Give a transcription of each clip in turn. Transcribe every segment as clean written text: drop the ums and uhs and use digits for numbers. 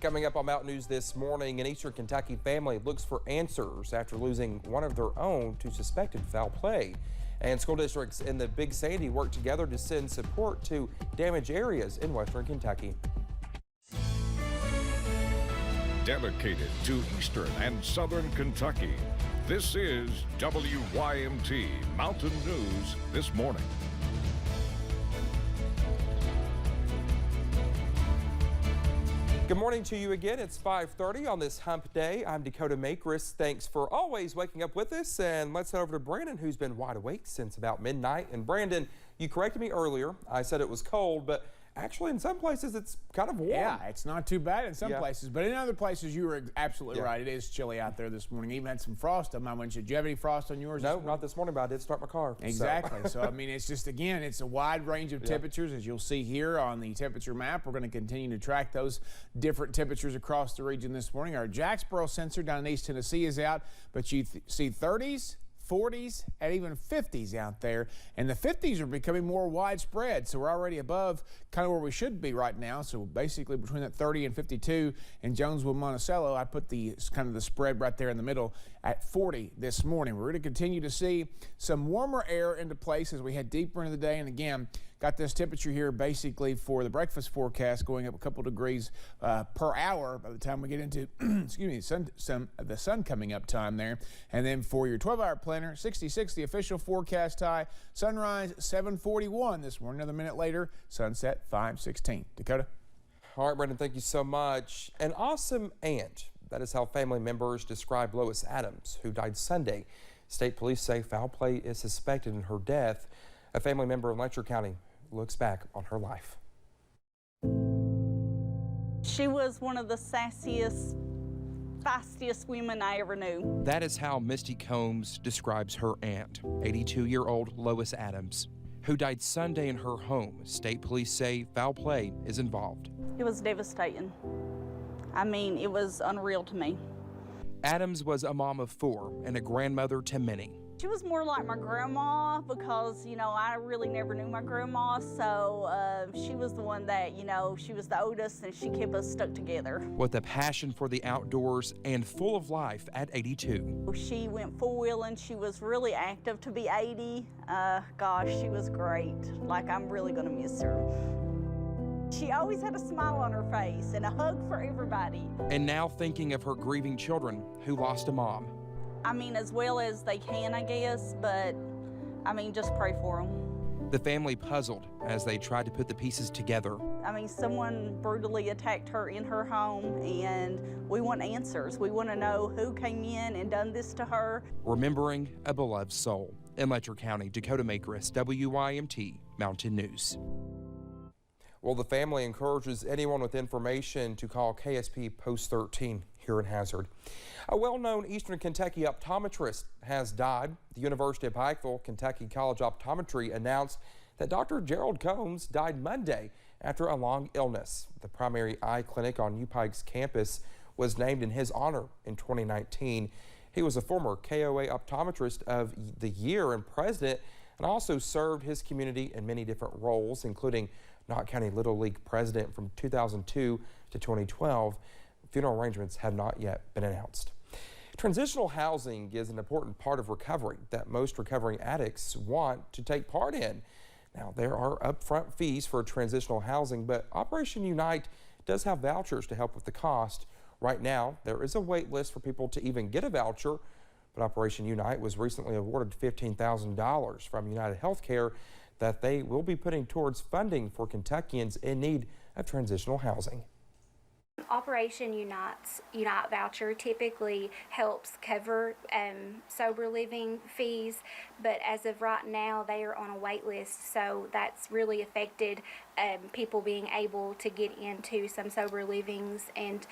Coming up on Mountain News this morning, an Eastern Kentucky family looks for answers after losing one of their own to suspected foul play. And school districts in the Big Sandy work together to send support to damaged areas in Western Kentucky. Dedicated to Eastern and Southern Kentucky, this is WYMT Mountain News this morning. Good morning to you again. It's 5:30 on this hump day. I'm Dakota Makris. Thanks for always waking up with us. And let's head over to Brandon, who's been wide awake since about midnight. And Brandon, you corrected me earlier. I said it was cold, but actually in some places it's kind of warm. Yeah, it's not too bad in some places, but in other places you were absolutely right. It is chilly out there this morning. Even had some frost on my windshield. Did you have any frost on yours? No, not this morning, but I did start my car. Exactly. So I mean, it's just, again, it's a wide range of temperatures, as you'll see here on the temperature map. We're going to continue to track those different temperatures across the region this morning. Our Jacksboro sensor down in East Tennessee is out, but you see 30s, 40s, and even 50s out there, and the 50s are becoming more widespread, so we're already above kind of where we should be right now. So basically between that 30 and 52 in Jonesville, Monticello, I put the kind of the spread right there in the middle at 40 this morning. We're going to continue to see some warmer air into place as we head deeper into the day, and again, got this temperature here basically for the breakfast forecast going up a couple degrees per hour by the time we get into excuse me, the sun coming up time there. And then for your 12-hour planner, 66 the official forecast high. Sunrise 7:41 this morning. Another minute later, sunset 5:16. Dakota. All right, Brandon, thank you so much. An awesome aunt. That is how family members describe Lois Adams, who died Sunday. State police say foul play is suspected in her death. A family member in Letcher County looks back on her life. She was one of the sassiest, fastest women I ever knew. That is how Misty Combs describes her aunt, 82-year-old Lois Adams, who died Sunday in her home. State police say foul play is involved. It was devastating. I mean, it was unreal to me. Adams was a mom of 4 and a grandmother to many. She was more like my grandma because, you know, I really never knew my grandma, so she was the one that, you know, she was the oldest and she kept us stuck together. With a passion for the outdoors and full of life at 82. She went four-wheeling. She was really active to be 80. Gosh, she was great. Like, I'm really going to miss her. She always had a smile on her face and a hug for everybody. And now thinking of her grieving children who lost a mom. I mean, as well as they can, I guess, but I mean, just pray for them. The family puzzled as they tried to put the pieces together. I mean, someone brutally attacked her in her home, and we want answers. We want to know who came in and done this to her. Remembering a beloved soul. In Letcher County, Dakota Makris, WYMT Mountain News. Well, the family encourages anyone with information to call KSP Post 13 here in Hazard. A well-known Eastern Kentucky optometrist has died. The University of Pikeville Kentucky College Optometry announced that Dr. Gerald Combs died Monday after a long illness. The primary eye clinic on UPike's campus was named in his honor in 2019. He was a former KOA Optometrist of the Year and president, and also served his community in many different roles, including Knott County Little League president from 2002 to 2012. Funeral arrangements have not yet been announced. Transitional housing is an important part of recovery that most recovering addicts want to take part in. Now, there are upfront fees for transitional housing, but Operation Unite does have vouchers to help with the cost. Right now, there is a wait list for people to even get a voucher, but Operation Unite was recently awarded $15,000 from United Healthcare that they will be putting towards funding for Kentuckians in need of transitional housing. Operation Unite voucher typically helps cover sober living fees, but as of right now they are on a wait list, so that's really affected people being able to get into some sober livings and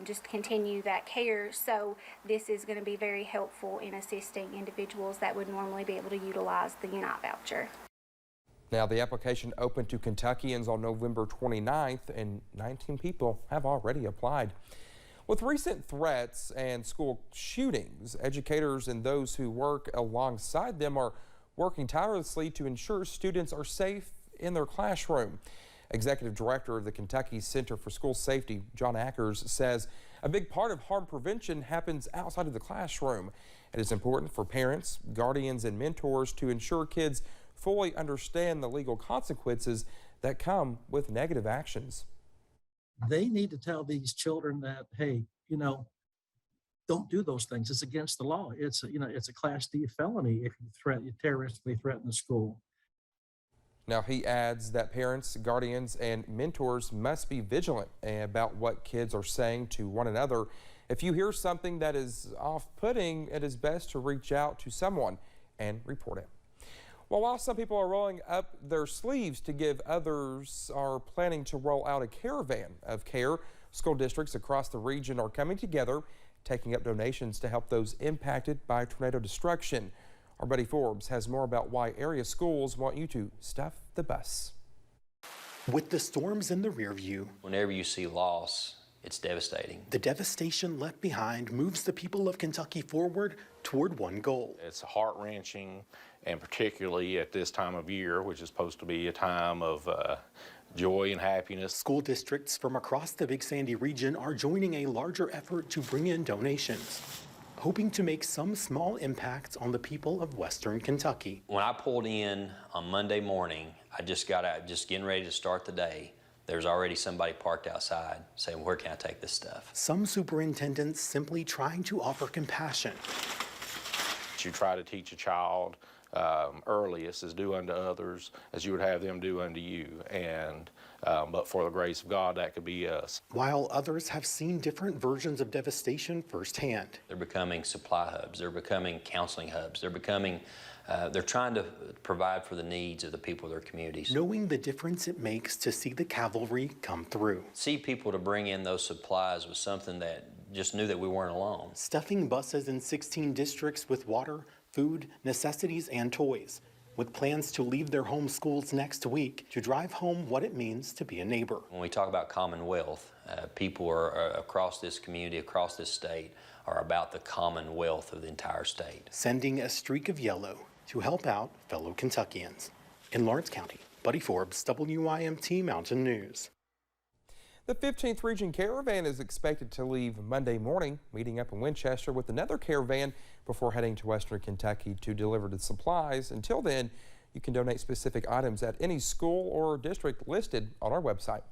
just continue that care. So this is going to be very helpful in assisting individuals that would normally be able to utilize the Unite voucher. Now, the application opened to Kentuckians on November 29th, and 19 people have already applied. With recent threats and school shootings, educators and those who work alongside them are working tirelessly to ensure students are safe in their classroom. Executive Director of the Kentucky Center for School Safety, John Ackers, says a big part of harm prevention happens outside of the classroom. It is important for parents, guardians, and mentors to ensure kids fully understand the legal consequences that come with negative actions. They need to tell these children that, hey, don't do those things. It's against the law. It's a Class D felony if you terroristically threaten the school. Now, he adds that parents, guardians, and mentors must be vigilant about what kids are saying to one another. If you hear something that is off-putting, it is best to reach out to someone and report it. Well, while some people are rolling up their sleeves to give, others are planning to roll out a caravan of care. School districts across the region are coming together, taking up donations to help those impacted by tornado destruction. Our Buddy Forbes has more about why area schools want you to stuff the bus. With the storms in the rear view, whenever you see loss, it's devastating. The devastation left behind moves the people of Kentucky forward toward one goal. It's heart-wrenching, and particularly at this time of year, which is supposed to be a time of joy and happiness. School districts from across the Big Sandy region are joining a larger effort to bring in donations, hoping to make some small impact on the people of Western Kentucky. When I pulled in on Monday morning, I just got out, just getting ready to start the day. There's already somebody parked outside saying, where can I take this stuff? Some superintendents simply trying to offer compassion. You try to teach a child earliest as do unto others as you would have them do unto you. And but for the grace of God, that could be us. While others have seen different versions of devastation firsthand. They're becoming supply hubs. They're becoming counseling hubs. They're becoming, they're trying to provide for the needs of the people of their communities. Knowing the difference it makes to see the cavalry come through. See people to bring in those supplies was something that just knew that we weren't alone. Stuffing buses in 16 districts with water, food, necessities, and toys, with plans to leave their home schools next week to drive home what it means to be a neighbor. When we talk about commonwealth, people are across this community, across this state, are about the commonwealth of the entire state. Sending a streak of yellow to help out fellow Kentuckians. In Lawrence County, Buddy Forbes, WYMT Mountain News. The 15th Region Caravan is expected to leave Monday morning, meeting up in Winchester with another caravan before heading to Western Kentucky to deliver the supplies. Until then, you can donate specific items at any school or district listed on our website.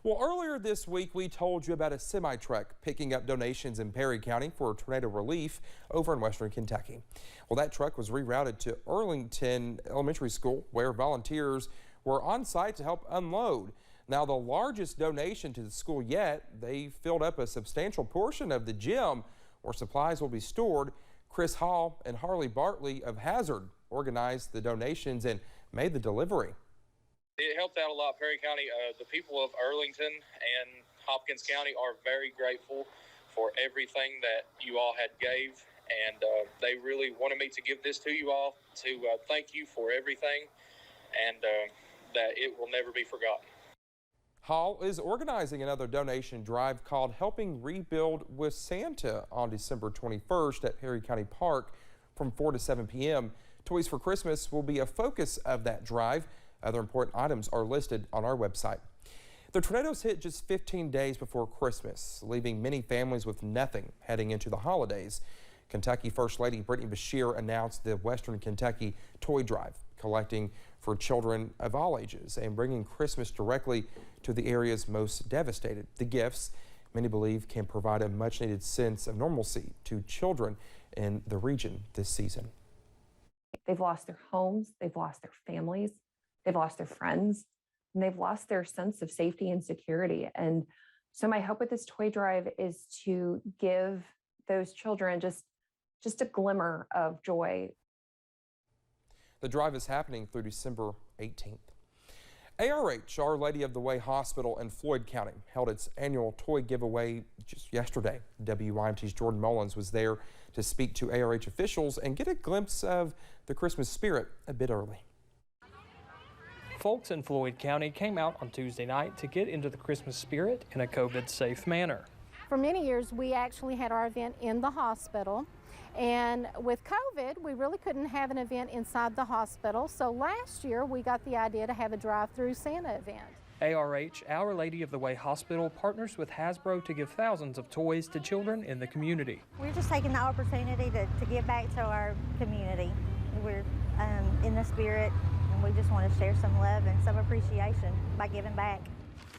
Well, earlier this week, we told you about a semi-truck picking up donations in Perry County for tornado relief over in Western Kentucky. Well, that truck was rerouted to Arlington Elementary School, where volunteers were on site to help unload. Now, the largest donation to the school yet, they filled up a substantial portion of the gym where supplies will be stored. Chris Hall and Harley Bartley of Hazard organized the donations and made the delivery. It helped out a lot, Perry County. The people of Arlington and Hopkins County are very grateful for everything that you all had gave, and they really wanted me to give this to you all to thank you for everything, and that it will never be forgotten. Hall is organizing another donation drive called Helping Rebuild with Santa on December 21st at Perry County Park from 4 to 7 p.m. Toys for Christmas will be a focus of that drive. Other important items are listed on our website. The tornadoes hit just 15 days before Christmas, leaving many families with nothing heading into the holidays. Kentucky First Lady Brittany Bashir announced the Western Kentucky Toy Drive, collecting for children of all ages and bringing Christmas directly to the areas most devastated. The gifts, many believe, can provide a much-needed sense of normalcy to children in the region this season. They've lost their homes, they've lost their families, they've lost their friends, and they've lost their sense of safety and security. And so my hope with this toy drive is to give those children just a glimmer of joy. The drive is happening through December 18th. ARH, Our Lady of the Way Hospital in Floyd County, held its annual toy giveaway just yesterday. WYMT's Jordan Mullins was there to speak to ARH officials and get a glimpse of the Christmas spirit a bit early. Folks in Floyd County came out on Tuesday night to get into the Christmas spirit in a COVID-safe manner. For many years, we actually had our event in the hospital. And with COVID, we really couldn't have an event inside the hospital. So last year, we got the idea to have a drive-through Santa event. ARH, Our Lady of the Way Hospital, partners with Hasbro to give thousands of toys to children in the community. We're just taking the opportunity to give back to our community. We're in the spirit, and we just want to share some love and some appreciation by giving back.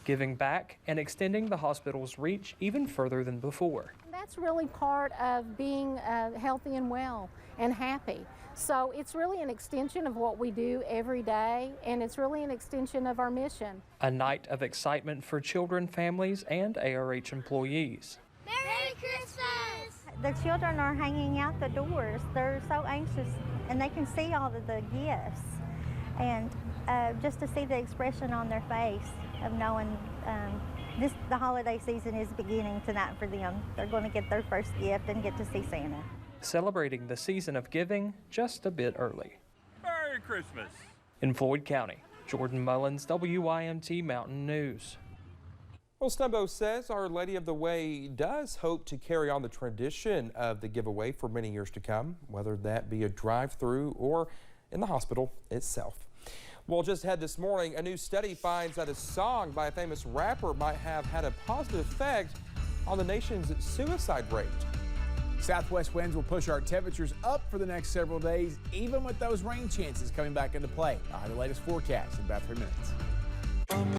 Giving back and extending the hospital's reach even further than before. That's really part of being healthy and well and happy. So it's really an extension of what we do every day, and it's really an extension of our mission. A night of excitement for children, families, and ARH employees. Merry Christmas! The children are hanging out the doors. They're so anxious, and they can see all of the gifts. And just to see the expression on their face of knowing the holiday season is beginning tonight for them. They're going to get their first gift and get to see Santa. Celebrating the season of giving just a bit early. Merry Christmas! In Floyd County, Jordan Mullins, WYMT Mountain News. Well, Stumbo says Our Lady of the Way does hope to carry on the tradition of the giveaway for many years to come, whether that be a drive-through or in the hospital itself. Well, just ahead this morning, a new study finds that a song by a famous rapper might have had a positive effect on the nation's suicide rate. Southwest winds will push our temperatures up for the next several days, even with those rain chances coming back into play. I'll have the latest forecast in about 3 minutes.